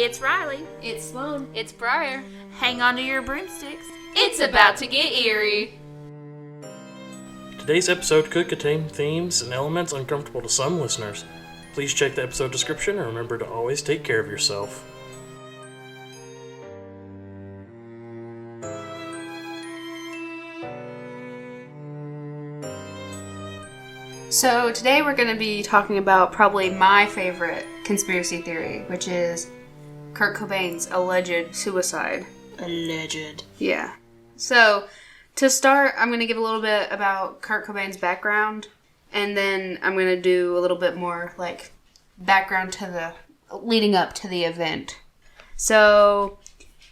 It's Riley. It's Sloan. It's Briar. Hang on to your broomsticks. It's about to get eerie. Today's episode could contain themes and elements uncomfortable to some listeners. Please check the episode description and remember to always take care of yourself. So today we're going to be talking about probably my favorite conspiracy theory, which is Kurt Cobain's alleged suicide. Alleged. Yeah. So to start, I'm going to give a little bit about Kurt Cobain's background, and then I'm going to do a little bit more like background to the leading up to the event. So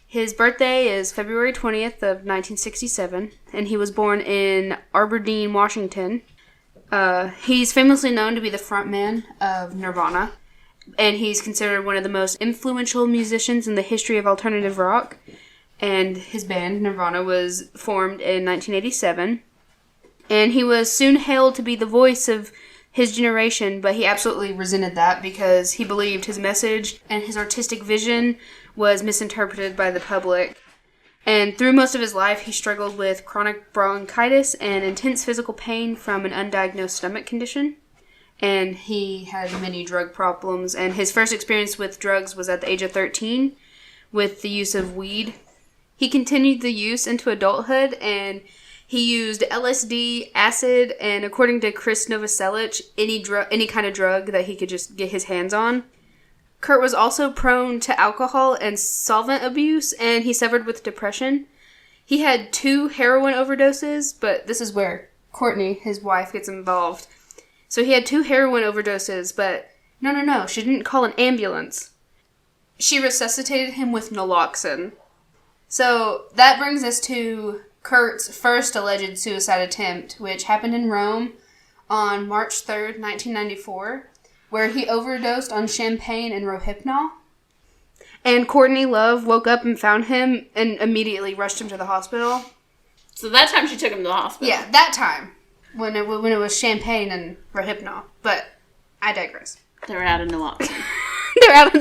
his birthday is February 20th of 1967, and he was born in Aberdeen, Washington. He's famously known to be the frontman of Nirvana, and he's considered one of the most influential musicians in the history of alternative rock. And his band, Nirvana, was formed in 1987. And he was soon hailed to be the voice of his generation, but he absolutely resented that because he believed his message and his artistic vision was misinterpreted by the public. And through most of his life, he struggled with chronic bronchitis and intense physical pain from an undiagnosed stomach condition. And he had many drug problems. And his first experience with drugs was at the age of 13 with the use of weed. He continued the use into adulthood, and he used LSD, acid, and according to Chris Novoselic, any kind of drug that he could just get his hands on. Kurt was also prone to alcohol and solvent abuse, and he suffered with depression. He had 2 heroin overdoses, but this is where Courtney, his wife, gets involved. So he had 2 heroin overdoses, but no, she didn't call an ambulance. She resuscitated him with naloxone. So that brings us to Kurt's first alleged suicide attempt, which happened in Rome on March 3rd, 1994. Where he overdosed on champagne and Rohypnol. And Courtney Love woke up and found him and immediately rushed him to the hospital. So that time she took him to the hospital. Yeah, that time. When it was champagne and Rohypnol. But I digress. They were out of naloxone. They're out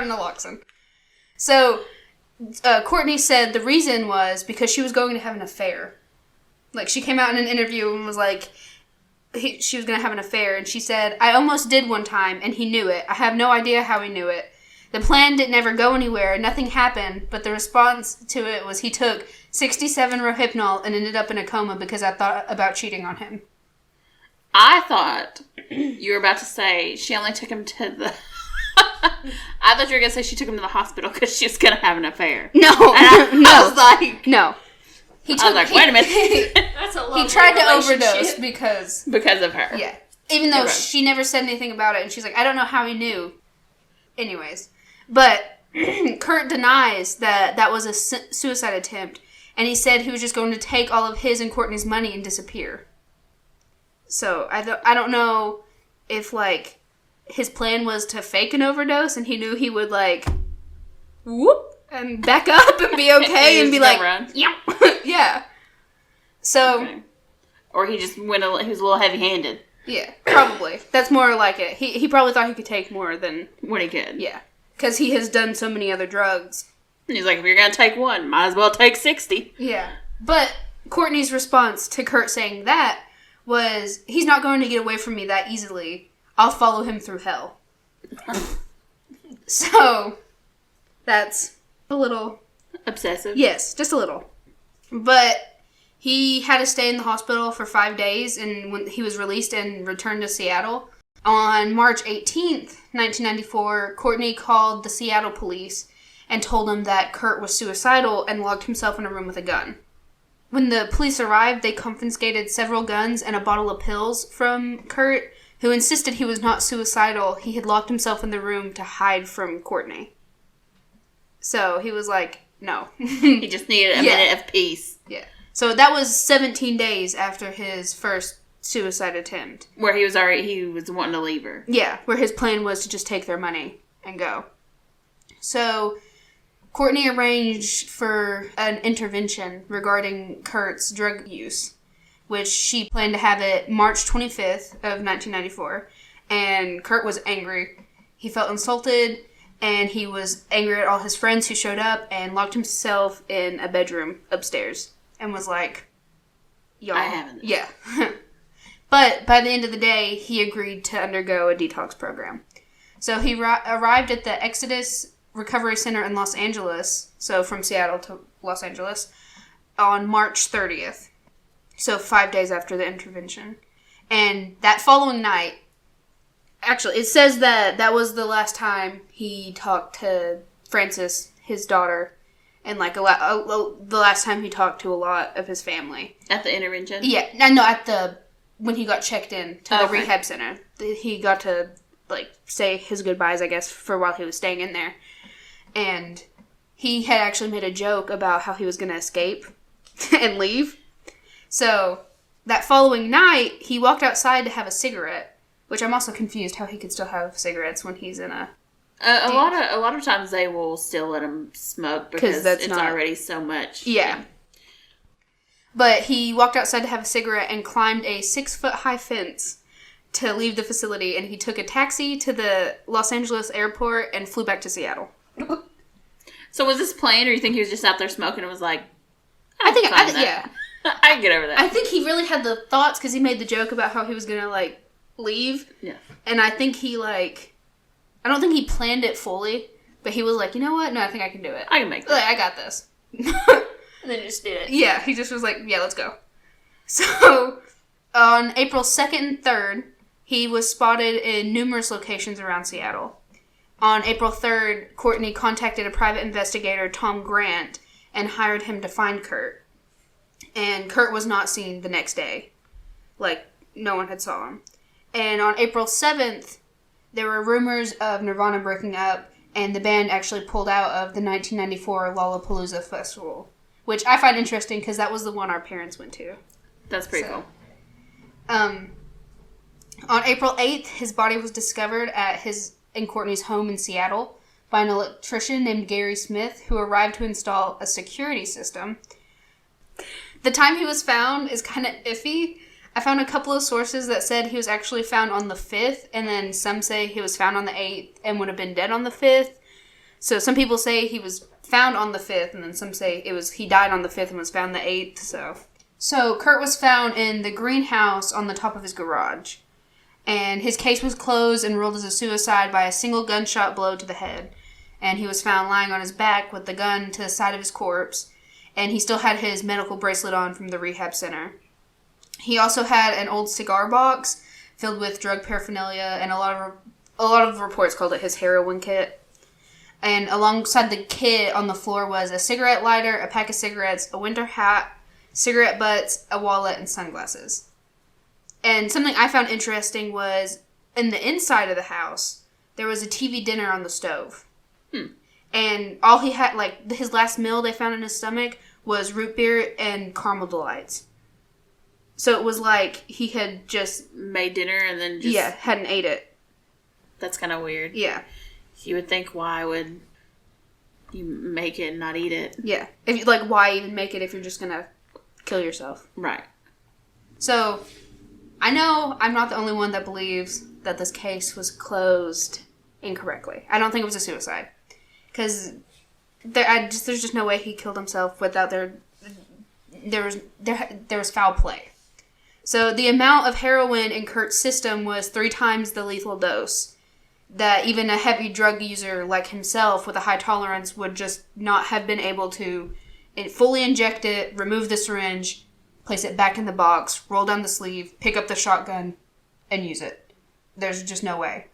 of naloxone. So Courtney said the reason was because she was going to have an affair. Like, she came out in an interview and was like, she was going to have an affair, and she said, I almost did one time, and he knew it. I have no idea how he knew it. The plan didn't ever go anywhere, nothing happened, but the response to it was he took 67 Rohypnol and ended up in a coma because I thought about cheating on him. I thought you were about to say she only took him to the... I thought you were going to say she took him to the hospital because she was going to have an affair. No. I was like... No. I was like, wait a minute. That's a he tried to overdose because of her. Yeah. Even though she never said anything about it, and she's like, I don't know how he knew. Anyways. But Kurt denies that was a suicide attempt, and he said he was just going to take all of his and Courtney's money and disappear. So, I don't know if, like, his plan was to fake an overdose, and he knew he would, like, whoop, and back up and be okay and be like, yeah. Yeah. So. Okay. Or he just he was a little heavy-handed. Yeah, probably. That's more like it. He probably thought he could take more than what he could. Yeah. Because he has done so many other drugs. And he's like, if you're going to take one, might as well take 60. Yeah. But Courtney's response to Kurt saying that was, he's not going to get away from me that easily. I'll follow him through hell. So, that's a little... obsessive? Yes, just a little. But he had to stay in the hospital for 5 days, and when he was released and returned to Seattle. On March 18th, 1994, Courtney called the Seattle police and told them that Kurt was suicidal and locked himself in a room with a gun. When the police arrived, they confiscated several guns and a bottle of pills from Kurt, who insisted he was not suicidal. He had locked himself in the room to hide from Courtney. So he was like, no. He just needed a minute of peace. Yeah. So that was 17 days after his first suicide attempt. Where he was wanting to leave her. Yeah, where his plan was to just take their money and go. So Courtney arranged for an intervention regarding Kurt's drug use, which she planned to have it March 25th of 1994. And Kurt was angry. He felt insulted And he was angry at all his friends who showed up and locked himself in a bedroom upstairs and was like, y'all. I haven't. Yeah. But by the end of the day, he agreed to undergo a detox program. So he arrived at the Exodus Recovery Center in Los Angeles, so from Seattle to Los Angeles, on March 30th. So 5 days after the intervention. And that following night, actually, it says that that was the last time he talked to Frances, his daughter, and like the last time he talked to a lot of his family. At the intervention? Yeah, no, when he got checked in to the rehab center. He got to like say his goodbyes, I guess, for while he was staying in there. And he had actually made a joke about how he was going to escape and leave. So that following night, he walked outside to have a cigarette, which I'm also confused how he could still have cigarettes when he's in a... A lot of times they will still let him smoke because it's already so much. Yeah. But he walked outside to have a cigarette and climbed a 6-foot-high fence to leave the facility, and he took a taxi to the Los Angeles airport and flew back to Seattle. So was this planned, or you think he was just out there smoking and was like, yeah. I can get over that. I think he really had the thoughts because he made the joke about how he was going to, like, leave. Yeah. And I think he, like... I don't think he planned it fully, but he was like, you know what? No, I think I can do it. I can make that. Like, I got this. And then he just did it. Yeah, he just was like, yeah, let's go. So, on April 2nd and 3rd, he was spotted in numerous locations around Seattle. On April 3rd, Courtney contacted a private investigator, Tom Grant, and hired him to find Kurt. And Kurt was not seen the next day. Like, no one had saw him. And on April 7th, there were rumors of Nirvana breaking up, and the band actually pulled out of the 1994 Lollapalooza Festival. Which I find interesting, because that was the one our parents went to. That's pretty cool. On April 8th, his body was discovered at his and Courtney's home in Seattle by an electrician named Gary Smith, who arrived to install a security system. The time he was found is kind of iffy. I found a couple of sources that said he was actually found on the 5th, and then some say he was found on the 8th and would have been dead on the 5th. So some people say he was found on the 5th, and then some say he died on the 5th and was found the 8th. So Kurt was found in the greenhouse on the top of his garage. And his case was closed and ruled as a suicide by a single gunshot blow to the head. And he was found lying on his back with the gun to the side of his corpse. And he still had his medical bracelet on from the rehab center. He also had an old cigar box filled with drug paraphernalia, and a lot of reports called it his heroin kit. And alongside the kit on the floor was a cigarette lighter, a pack of cigarettes, a winter hat, cigarette butts, a wallet, and sunglasses. And something I found interesting was, in the inside of the house, there was a TV dinner on the stove. And all he had, like, his last meal they found in his stomach was root beer and caramel delights. So it was like he had just... made dinner and then just... Yeah, hadn't ate it. That's kind of weird. Yeah. You would think, why would you make it and not eat it? Yeah. Why even make it if you're just gonna kill yourself? Right. So... I know I'm not the only one that believes that this case was closed incorrectly. I don't think it was a suicide. Because there's just no way he killed himself without there was foul play. So the amount of heroin in Kurt's system was 3 times the lethal dose. That even a heavy drug user like himself with a high tolerance would just not have been able to fully inject it, remove the syringe, place it back in the box, roll down the sleeve, pick up the shotgun, and use it. There's just no way.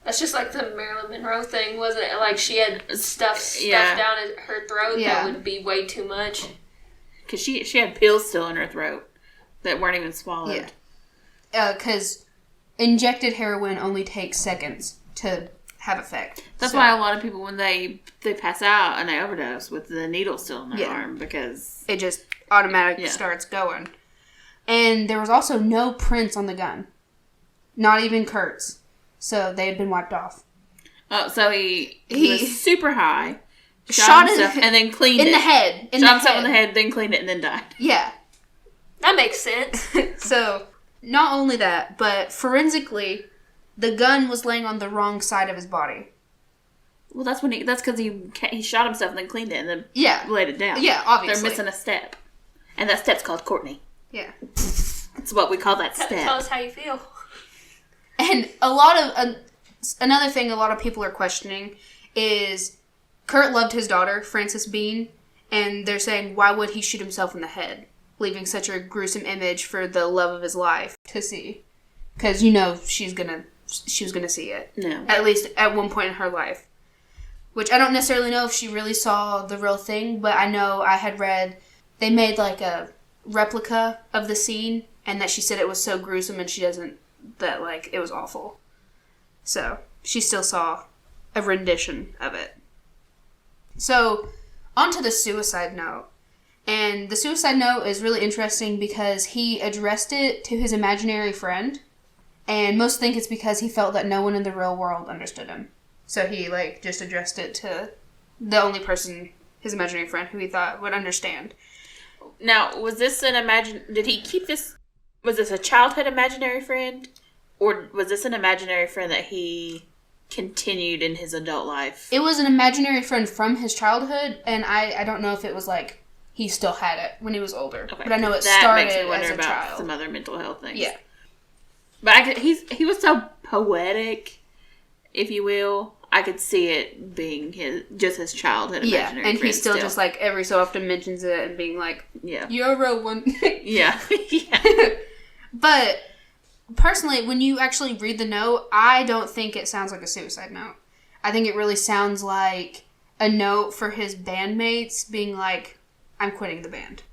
That's just like the Marilyn Monroe thing, wasn't it? Like she had stuff down her throat that would be way too much. Because she had pills still in her throat that weren't even swallowed. Yeah. Because injected heroin only takes seconds to have effect. That's why a lot of people, when they pass out and they overdose with the needle still in their arm, because... it just automatically starts going. And there was also no prints on the gun. Not even Kurt's. So they had been wiped off. Oh, so he was super high, shot himself, and then cleaned it. In the head. Shot himself in the head, then cleaned it, and then died. Yeah. That makes sense. So, not only that, but forensically, the gun was laying on the wrong side of his body. Well, that's because he shot himself and then cleaned it and then laid it down. Yeah, obviously. They're missing a step. And that step's called Courtney. Yeah. That's what we call that step. Tell us how you feel. And another thing a lot of people are questioning is Kurt loved his daughter, Frances Bean, and they're saying, why would he shoot himself in the head, leaving such a gruesome image for the love of his life to see? Because, she was going to see it. No. At least at one point in her life. Which I don't necessarily know if she really saw the real thing, but I know I had read they made like a replica of the scene, and that she said it was so gruesome and that like it was awful. So she still saw a rendition of it. So on to the suicide note. And the suicide note is really interesting because he addressed it to his imaginary friend, and most think it's because he felt that no one in the real world understood him. So he, just addressed it to the only person, his imaginary friend, who he thought would understand. Now, was this did he keep this, was this a childhood imaginary friend? Or was this an imaginary friend that he continued in his adult life? It was an imaginary friend from his childhood, and I don't know if it was, he still had it when he was older. Okay, but I know it started makes me wonder as a about child. Some other mental health things. Yeah. But he was so poetic, if you will. I could see it being his childhood imaginary friend. And he still just every so often mentions it and being like, yeah, you're a real one. Yeah. But personally, when you actually read the note, I don't think it sounds like a suicide note. I think it really sounds like a note for his bandmates being like, I'm quitting the band.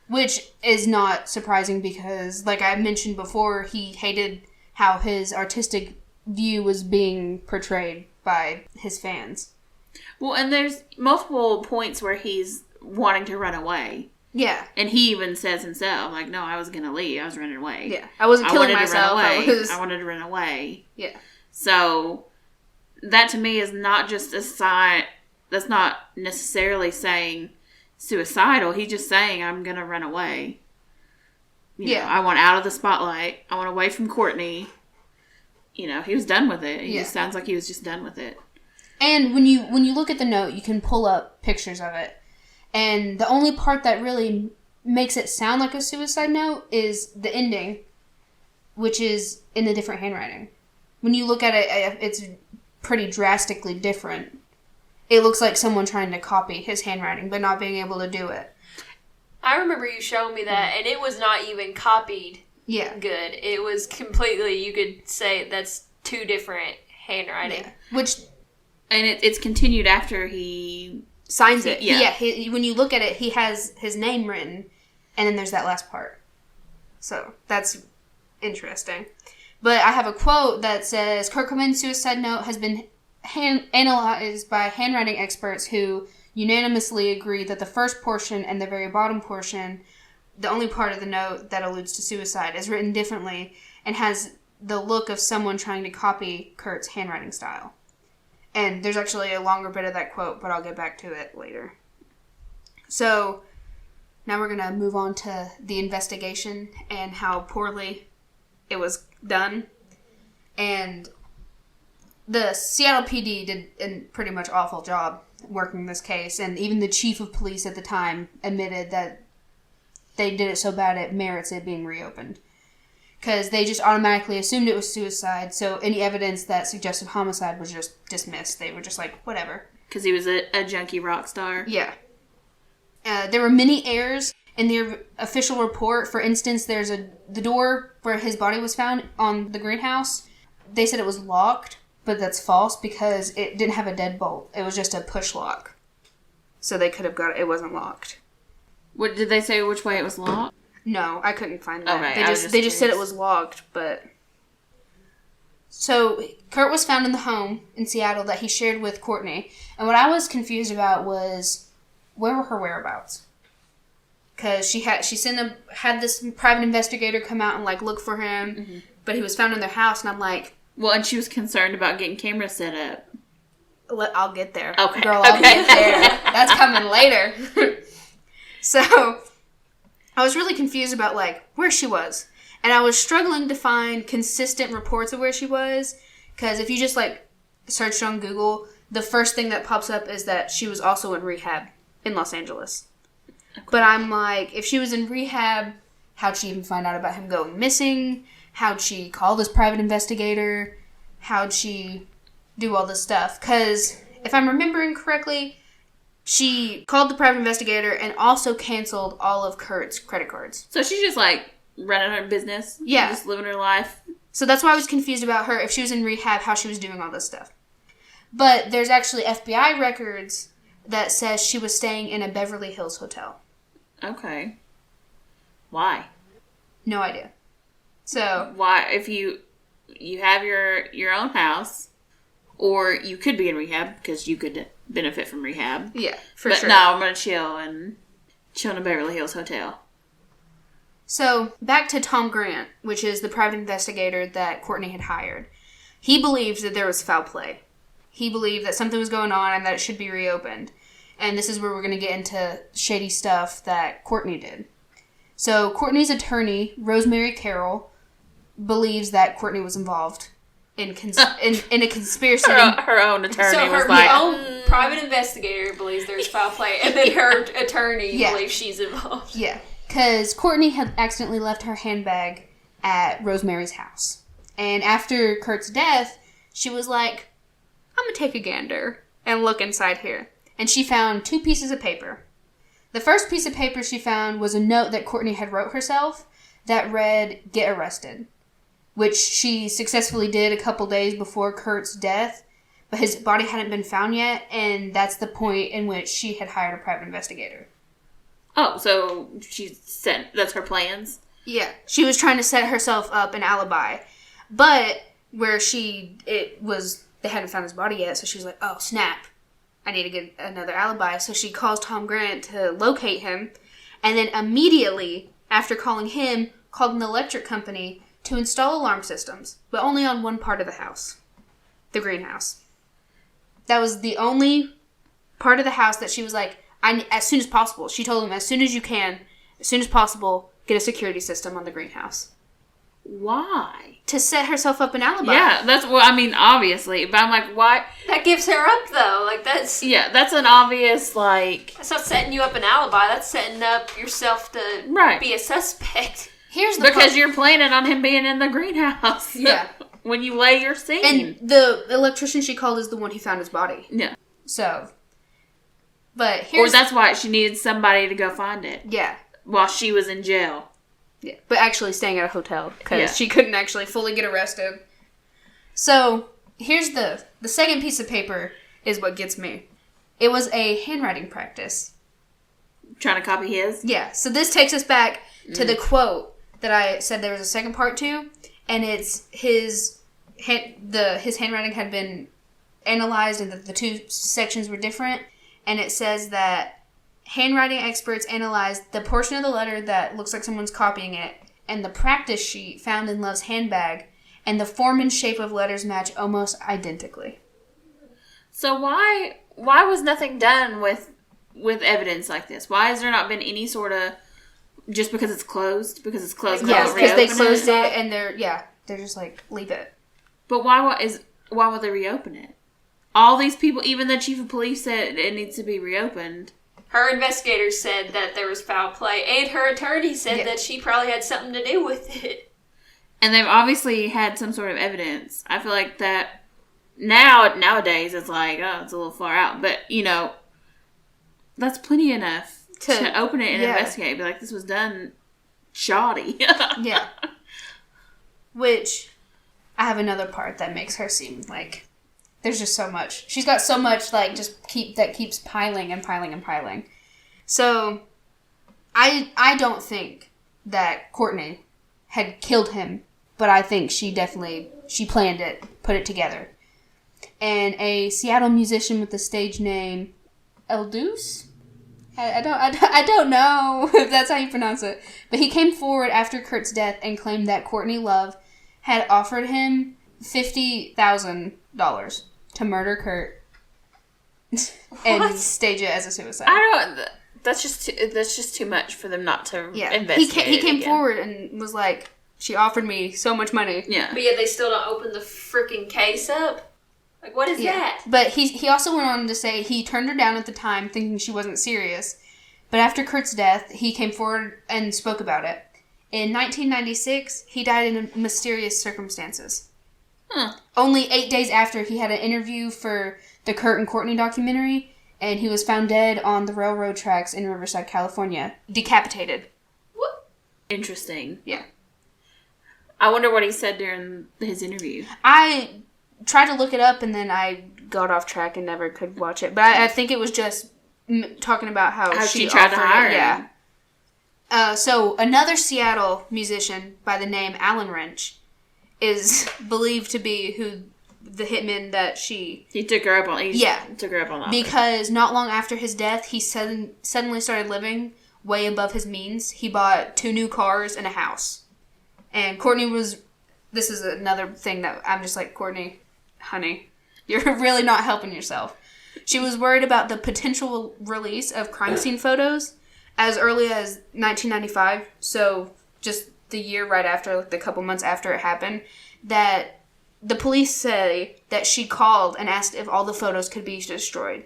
Which is not surprising because, like I mentioned before, he hated how his artistic view was being portrayed by his fans. Well, and there's multiple points where he's wanting to run away. Yeah. And he even says himself, no, I was going to leave. I was running away. Yeah. I wasn't killing myself. I wanted to run away. Yeah. So, that to me is not just a sign, that's not necessarily saying suicidal. He's just saying, I'm going to run away. You know, I want out of the spotlight. I want away from Courtney. He was done with it. He just sounds like he was just done with it. And when you look at the note, you can pull up pictures of it. And the only part that really makes it sound like a suicide note is the ending, which is in a different handwriting. When you look at it, it's pretty drastically different. It looks like someone trying to copy his handwriting, but not being able to do it. I remember you showing me that, and it was not even copied. Yeah. Good. It was completely, you could say that's two different handwriting. Yeah. And it's continued after he signs it. Yeah. When you look at it, he has his name written, and then there's that last part. So, that's interesting. But I have a quote that says, Kurt Cobain's suicide note has been analyzed by handwriting experts who unanimously agree that the first portion and the very bottom portion, the only part of the note that alludes to suicide, is written differently and has the look of someone trying to copy Kurt's handwriting style. And there's actually a longer bit of that quote, but I'll get back to it later. So, now we're going to move on to the investigation and how poorly it was done. And the Seattle PD did a pretty much awful job working this case, and even the chief of police at the time admitted that they did it so bad it merits it being reopened. Because they just automatically assumed it was suicide, so any evidence that suggested homicide was just dismissed. They were just like, whatever. Because he was a junkie rock star. Yeah. There were many errors in the official report. For instance, there's the door where his body was found on the greenhouse. They said it was locked, but that's false because it didn't have a deadbolt. It was just a push lock. So they could have got it. It wasn't locked. What did they say? Which way it was locked? No, I couldn't find that. Okay, they just said it was locked, but... So, Kurt was found in the home in Seattle that he shared with Courtney. And what I was confused about was, where were her whereabouts? Because she had this private investigator come out and, look for him, but he was found in their house, and I'm like... Well, and she was concerned about getting cameras set up. I'll get there. Okay. Girl, I'll get there. That's coming later. So... I was really confused about, where she was. And I was struggling to find consistent reports of where she was. Because if you just, searched on Google, the first thing that pops up is that she was also in rehab in Los Angeles. Okay. But I'm like, if she was in rehab, how'd she even find out about him going missing? How'd she call this private investigator? How'd she do all this stuff? Because if I'm remembering correctly, she called the private investigator and also canceled all of Kurt's credit cards. So she's just like running her business? Yeah. Just living her life? So that's why I was confused about her, if she was in rehab, how she was doing all this stuff. But there's actually FBI records that says she was staying in a Beverly Hills hotel. Okay. Why? No idea. So why, if you have your own house, or you could be in rehab because you could benefit from rehab. Yeah, for but sure. But no, I'm gonna chill in a Beverly Hills hotel. So back to Tom Grant, which is the private investigator that Courtney had hired. He believed that there was foul play. He believed that something was going on and that it should be reopened. And this is where we're going to get into shady stuff that Courtney did. So Courtney's attorney, Rosemary Carroll, believes that Courtney was involved in a conspiracy. Her own attorney so was like... her own private investigator believes there's foul play, and then her attorney believes she's involved. Yeah, because Courtney had accidentally left her handbag at Rosemary's house. And after Kurt's death, she was like, I'm going to take a gander and look inside here. And she found 2 pieces of paper. The first piece of paper she found was a note that Courtney had wrote herself that read, "Get arrested," which she successfully did a couple days before Kurt's death, but his body hadn't been found yet, and that's the point in which she had hired a private investigator. Oh, so that's her plans? Yeah. She was trying to set herself up an alibi, but where they hadn't found his body yet, so she was like, oh, snap. I need to get another alibi. So she calls Tom Grant to locate him, and then immediately after calling him, called an electric company to install alarm systems, but only on one part of the house, the greenhouse. That was the only part of the house that she was like, as soon as possible. She told him, as soon as you can, as soon as possible, get a security system on the greenhouse. Why? To set herself up an alibi. Yeah, that's what I mean, obviously. But I'm like, why? That gives her up, though. Like, that's... Yeah, that's an obvious, like... That's not setting you up an alibi. That's setting up yourself to be a suspect. Because you're planning on him being in the greenhouse. Yeah. When you lay your scene. And the electrician she called is the one who found his body. Yeah. So... But or that's why she needed somebody to go find it. Yeah. While she was in jail. Yeah. But actually staying at a hotel. Because she couldn't actually fully get arrested. So, here's the second piece of paper is what gets me. It was a handwriting practice. Trying to copy his? Yeah. So this takes us back to the quote that I said there was a second part to. And it's his handwriting had been analyzed and the 2 sections were different. And it says that handwriting experts analyzed the portion of the letter that looks like someone's copying it and the practice sheet found in Love's handbag, and the form and shape of letters match almost identically. So why was nothing done with evidence like this? Why has there not been any sort of... Just because it's closed? Because it's closed. Yes, because they closed it and they're just like, leave it. But why would they reopen it? All these people, even the chief of police said it needs to be reopened. Her investigators said that there was foul play, and her attorney said that she probably had something to do with it. And they've obviously had some sort of evidence. I feel like that nowadays it's like, oh, it's a little far out. But, that's plenty enough to open it and investigate. Be like, this was done shoddy. Yeah. Which, I have another part that makes her seem like... There's just so much. She's got so much, that keeps piling and piling and piling. So, I don't think that Courtney had killed him, but I think she planned it, put it together. And a Seattle musician with the stage name El Deuce? I don't know if that's how you pronounce it. But he came forward after Kurt's death and claimed that Courtney Love had offered him $50,000 to murder Kurt and stage it as a suicide. That's just too much for them not to investigate. He came forward and was like, she offered me so much money. Yeah. But yet they still don't open the freaking case up? Like, what is that? But he also went on to say he turned her down at the time, thinking she wasn't serious. But after Kurt's death, he came forward and spoke about it. In 1996, he died in mysterious circumstances. Only 8 days after, he had an interview for the Kurt and Courtney documentary, and he was found dead on the railroad tracks in Riverside, California. Decapitated. What? Interesting. Yeah. I wonder what he said during his interview. I tried to look it up, and then I got off track and never could watch it. But I think it was just talking about how she tried to hire him. Yeah. So another Seattle musician by the name Alan Wrench is believed to be who the hitman that he took her up on. Took her up on that. Because not long after his death, he suddenly started living way above his means. He bought 2 new cars and a house. And Courtney was. This is another thing that I'm just like, Courtney, honey, you're really not helping yourself. She was worried about the potential release of crime scene photos as early as 1995. So just the year right after, like the couple months after it happened, that the police say that she called and asked if all the photos could be destroyed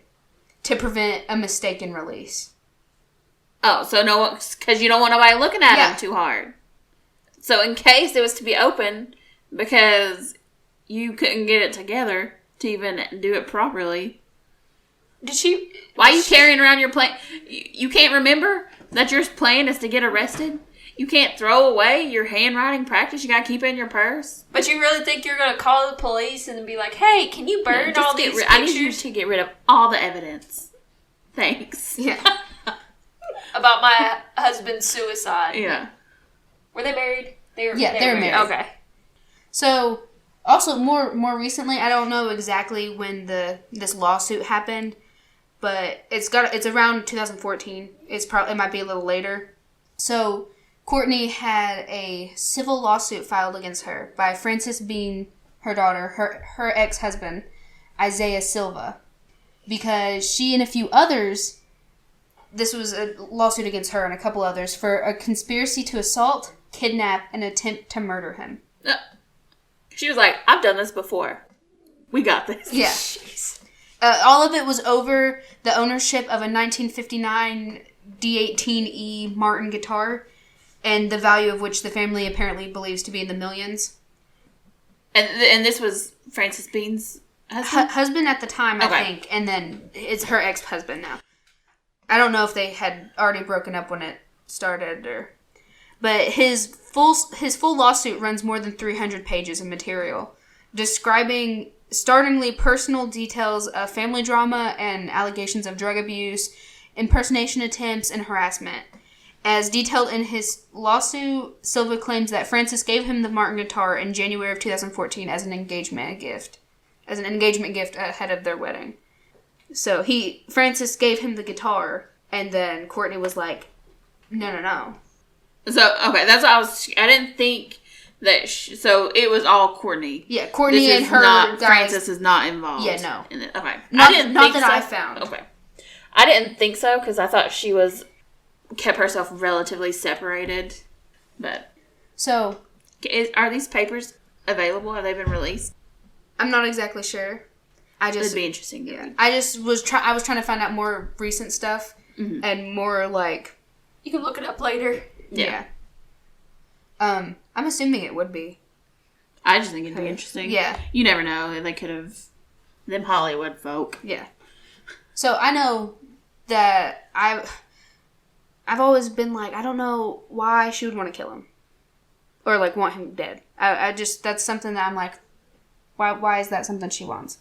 to prevent a mistaken release. Oh, so no, because you don't want nobody looking at them too hard. So in case it was to be open, because you couldn't get it together to even do it properly. Why are you carrying around your plan? You can't remember that your plan is to get arrested? You can't throw away your handwriting practice? You gotta keep it in your purse? But you really think you're gonna call the police and be like, hey, can you burn all these pictures? I need you to get rid of all the evidence. Thanks. Yeah. About my husband's suicide. Yeah. Were they married? They were married. Okay. So, also more recently, I don't know exactly when this lawsuit happened, but it's around 2014. It might be a little later. So, Courtney had a civil lawsuit filed against her by Frances Bean, her daughter, her ex-husband, Isaiah Silva, because she and a few others, this was a lawsuit against her and a couple others, for a conspiracy to assault, kidnap, and attempt to murder him. She was like, I've done this before. We got this. Yeah. All of it was over the ownership of a 1959 D18E Martin guitar, and the value of which the family apparently believes to be in the millions. And this was Frances Bean's husband? Husband at the time, I think, and then it's her ex-husband now. I don't know if they had already broken up when it started, but his full lawsuit runs more than 300 pages of material, describing startlingly personal details of family drama and allegations of drug abuse, impersonation attempts, and harassment. As detailed in his lawsuit, Silva claims that Frances gave him the Martin guitar in January of 2014 as an engagement gift ahead of their wedding. So Frances gave him the guitar, and then Courtney was like, no. So, okay, that's what I didn't think that, so it was all Courtney. Yeah, Courtney and her guys. Frances is not involved. Yeah, no. In it. Okay. Not that I found. Okay. I didn't think so, because I thought she kept herself relatively separated, but. So. Are these papers available? Have they been released? I'm not exactly sure. It'd be interesting. Yeah. I was trying to find out more recent stuff, and more like. You can look it up later. Yeah. I'm assuming it would be. I just think it'd be interesting. Yeah. You never know. They could have. Them Hollywood folk. Yeah. So I know that I've always been like, I don't know why she would want to kill him. Or like want him dead. I just, that's something that I'm like, why is that something she wants?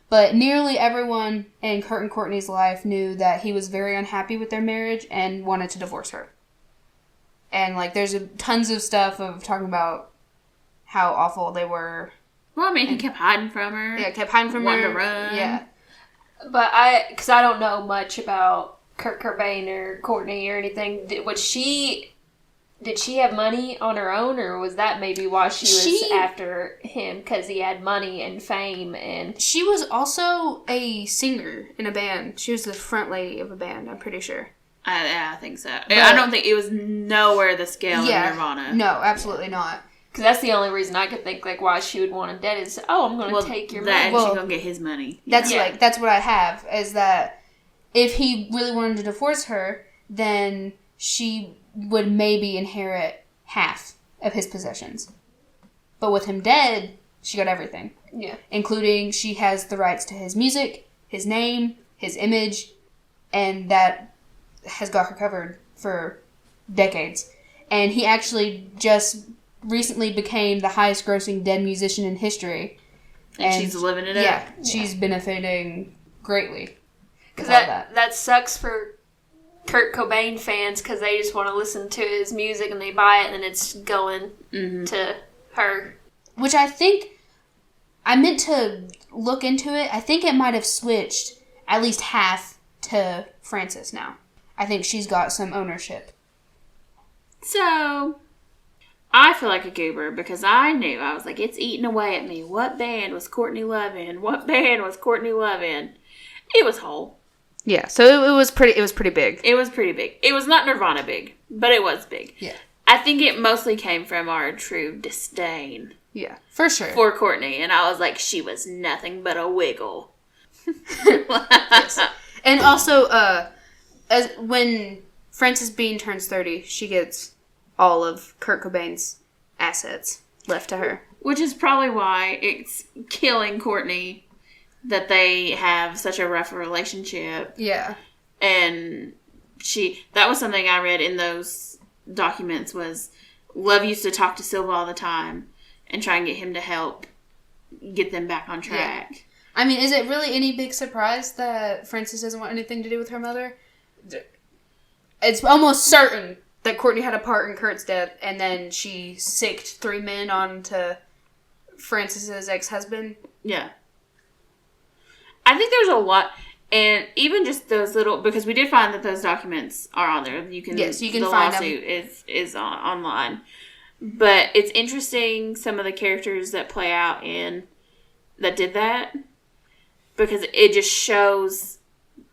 But nearly everyone in Kurt and Courtney's life knew that he was very unhappy with their marriage and wanted to divorce her. And, like, there's tons of stuff of talking about how awful they were. Well, I mean, he kept hiding from her. Yeah, kept hiding from her. Wanted to run. Yeah. But because I don't know much about Kurt Cobain or Courtney or anything. Did she have money on her own, or was that maybe why she was after him? Because he had money and fame, and she was also a singer in a band. She was the front lady of a band, I'm pretty sure. I think so. But I don't think it was nowhere the scale of Nirvana. No, absolutely not. Because that's the only reason I could think, like, why she would want him dead is, I'm going to take your money. And she's going to get his money. That's that's what I have, is that if he really wanted to divorce her, then she would maybe inherit half of his possessions. But with him dead, she got everything. Yeah. Including she has the rights to his music, his name, his image, and that has got her covered for decades. And he actually just recently became the highest grossing dead musician in history. And she's living it up. Yeah, she's benefiting greatly. Because that sucks for Kurt Cobain fans, because they just want to listen to his music and they buy it and it's going to her. Which I think, I meant to look into it. I think it might have switched at least half to Frances now. I think she's got some ownership. So, I feel like a goober because I knew. I was like, it's eating away at me. What band was Courtney Love in? What band was Courtney Love in? It was Hole. Yeah, so it was pretty big. It was pretty big. It was not Nirvana big, but it was big. Yeah. I think it mostly came from our true disdain. Yeah, for sure. For Courtney. And I was like, she was nothing but a wiggle. Yes. And also, as when Frances Bean turns 30, she gets all of Kurt Cobain's assets left to her. Which is probably why it's killing Courtney that they have such a rough relationship. Yeah. And that was something I read in those documents was Love used to talk to Silva all the time and try and get him to help get them back on track. Yeah. I mean, is it really any big surprise that Frances doesn't want anything to do with her mother? It's almost certain that Courtney had a part in Kurt's death, and then she sicked 3 men onto Frances's ex-husband. Yeah. I think there's a lot, and even just those little, because we did find that those documents are on there. You can find them. The lawsuit is online. But it's interesting some of the characters that play out that did that, because it just shows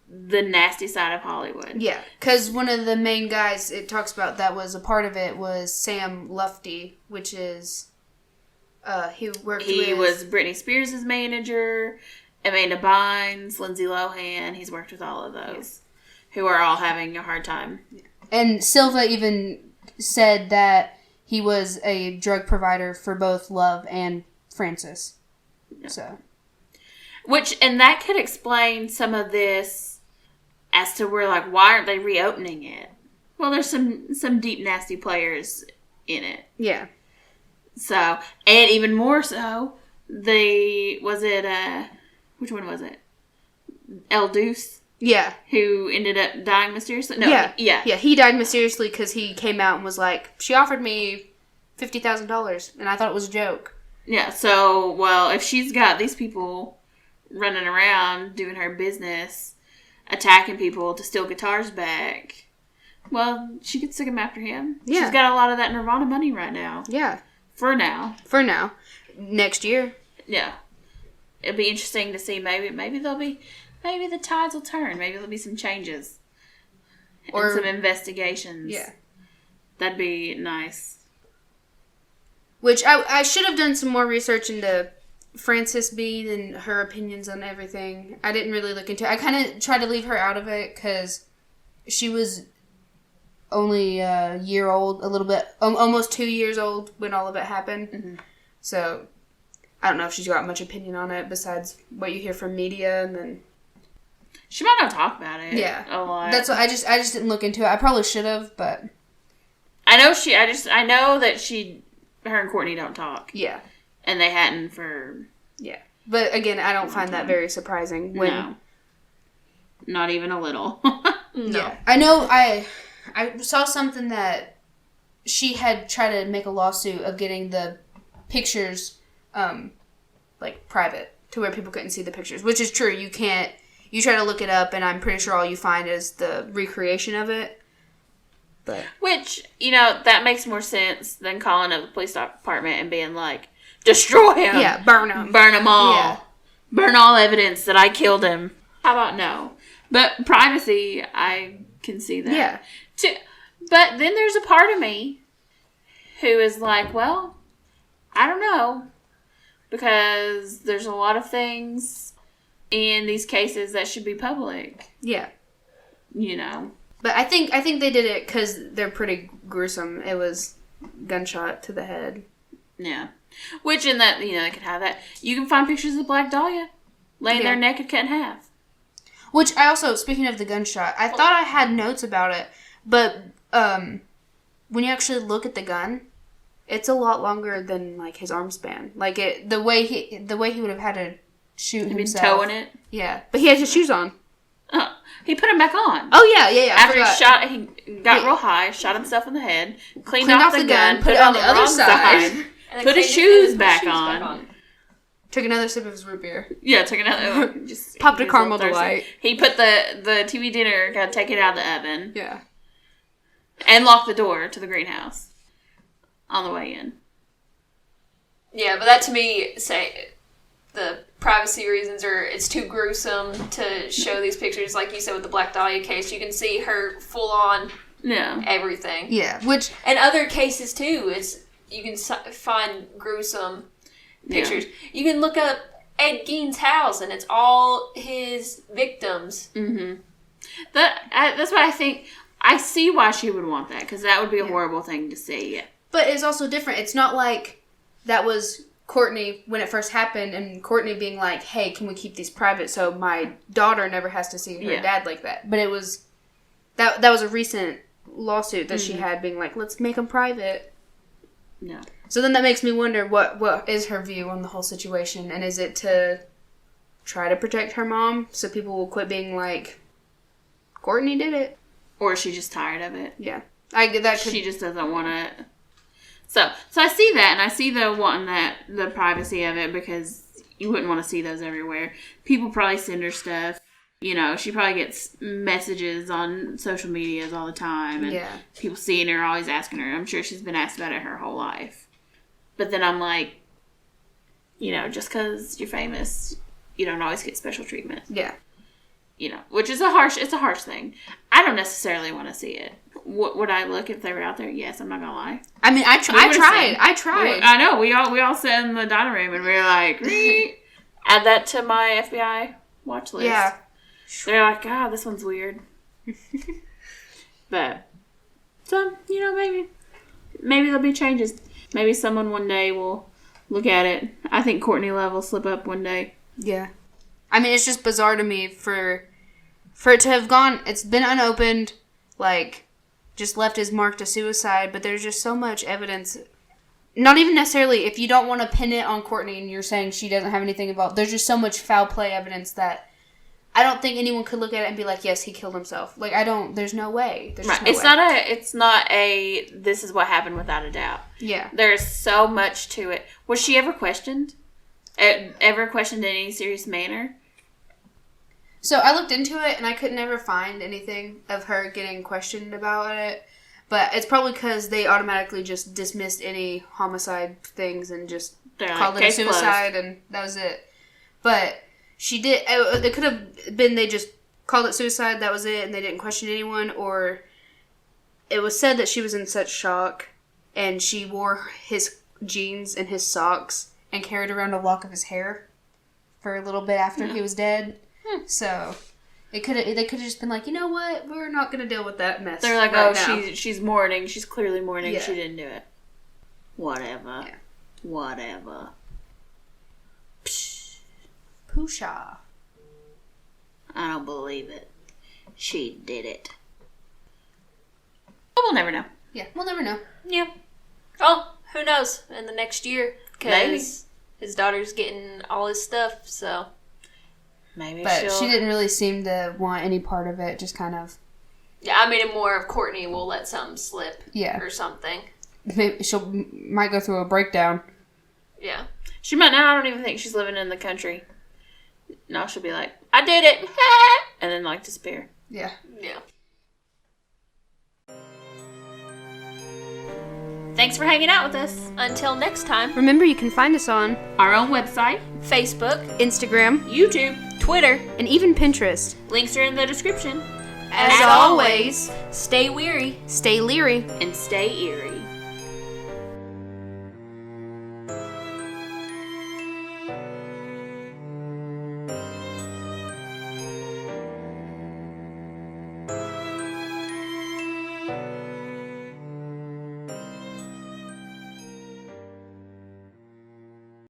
the nasty side of Hollywood. Yeah, because one of the main guys it talks about that was a part of it was Sam Lufty, which is he was Britney Spears' manager, Amanda Bynes, Lindsay Lohan. He's worked with all of those who are all having a hard time. And Silva even said that he was a drug provider for both Love and Frances. Yeah. So, and that could explain some of this as to where, like, why aren't they reopening it? Well, there's some deep, nasty players in it. Yeah. So, and even more so, which one was it? El Deuce? Yeah. Who ended up dying mysteriously? No. Yeah. Yeah, he died mysteriously because he came out and was like, she offered me $50,000, and I thought it was a joke. Yeah, so, well, if she's got these people running around doing her business, attacking people to steal guitars back, well, she could stick him after him. Yeah. She's got a lot of that Nirvana money right now. Yeah. For now. Next year. Yeah. It'll be interesting to see. Maybe the tides will turn. Maybe there'll be some changes. Or some investigations. Yeah. That'd be nice. Which I should have done some more research into Frances Bean and her opinions on everything. I didn't really look into it. I kind of tried to leave her out of it because she was only a year old, a little bit, almost 2 years old when all of it happened. Mm-hmm. So I don't know if she's got much opinion on it besides what you hear from media, and then she might not talk about it. Yeah, a lot. That's what I just didn't look into it. I probably should have, but I know that her and Courtney don't talk. Yeah. And they hadn't for... Yeah. But again, I don't find that very surprising. No. Not even a little. No. Yeah. I know I saw something that she had tried to make a lawsuit of getting the pictures, private, to where people couldn't see the pictures. Which is true. You can't... You try to look it up, and I'm pretty sure all you find is the recreation of it. But which, that makes more sense than calling up the police department and being like, destroy him. Yeah, burn him. Burn them all. Yeah. Burn all evidence that I killed him. How about no? But privacy, I can see that. Yeah. But then there's a part of me who is like, well, I don't know. Because there's a lot of things in these cases that should be public. Yeah. You know. But I think they did it because they're pretty gruesome. It was gunshot to the head. Yeah. Which in that, they could have that. You can find pictures of Black Dahlia laying there naked, cut in half. Which I also, speaking of the gunshot, I thought I had notes about it, but when you actually look at the gun, it's a lot longer than like his arm span. Like the way he would have had to shoot himself. Towing it. Yeah, but he had his shoes on. He put them back on. Oh yeah. After he got real high, shot himself in the head, cleaned off the gun, put it on the other side, put his shoes back on. Took another sip of his root beer. Yeah, took another. Just popped a caramel delight. He put the TV dinner, got to take it out of the oven. Yeah. And locked the door to the greenhouse on the way in. Yeah, but that to me, the privacy reasons are it's too gruesome to show these pictures. Like you said with the Black Dahlia case, you can see her full on everything. Yeah, and other cases too, you can find gruesome pictures. You can look up Ed Gein's house, and it's all his victims. Mm-hmm. That's why I think I see why she would want that, because that would be a horrible thing to see. But it's also different. It's not like that was Courtney when it first happened, and Courtney being like, "Hey, can we keep these private so my daughter never has to see her dad like that?" But it was that was a recent lawsuit that she had, being like, "Let's make them private." No. So then that makes me wonder what is her view on the whole situation, and is it to try to protect her mom so people will quit being like, Courtney did it, or is she just tired of it? Yeah, I get that. She just doesn't want to. So I see that, and I see the privacy of it, because you wouldn't want to see those everywhere. People probably send her stuff. She probably gets messages on social medias all the time, and people seeing her, always asking her. I'm sure she's been asked about it her whole life. But then I'm like, just because you're famous, you don't always get special treatment. Yeah. Which is a harsh thing. I don't necessarily want to see it. Would I look if they were out there? Yes, I'm not gonna lie. I mean, I tried. I know. We all sat in the dining room and we were like, add that to my FBI watch list. Yeah. They're like, God, this one's weird. But, so, maybe there'll be changes. Maybe someone one day will look at it. I think Courtney Love will slip up one day. Yeah. I mean, it's just bizarre to me for it to have gone, it's been unopened, like, just left as marked a suicide, but there's just so much evidence. Not even necessarily, if you don't want to pin it on Courtney and you're saying she doesn't have anything involved, there's just so much foul play evidence that I don't think anyone could look at it and be like, yes, he killed himself. Like, there's no way. There's right. No way. It's not a, this is what happened without a doubt. Yeah. There's so much to it. Was she ever questioned? Ever questioned in any serious manner? So I looked into it and I could never find anything of her getting questioned about it. But it's probably because they automatically just dismissed any homicide things and just called it a suicide, and that was it. But she did. It could have been they just called it suicide, that was it, and they didn't question anyone. Or it was said that she was in such shock and she wore his jeans and his socks and carried around a lock of his hair for a little bit after he was dead. So they could have just been like, you know what, we're not going to deal with that mess. They're like, right, she's mourning. She's clearly mourning. Yeah. She didn't do it. Whatever. Yeah. Whatever. Psh. Poosha. I don't believe it. She did it. But we'll never know. Yeah, we'll never know. Yeah. Oh, who knows? In the next year, because his daughter's getting all his stuff, so... Maybe but she didn't really seem to want any part of it, just kind of... Yeah, I mean, more of Courtney will let something slip or something. Maybe might go through a breakdown. Yeah. She might now. I don't even think she's living in the country. No, she'll be like, I did it! And then, like, disappear. Yeah. Yeah. Thanks for hanging out with us. Until next time. Remember, you can find us on our own website, Facebook, Instagram, YouTube, Twitter, and even Pinterest. Links are in the description. As always, stay weary, stay leery, and stay eerie.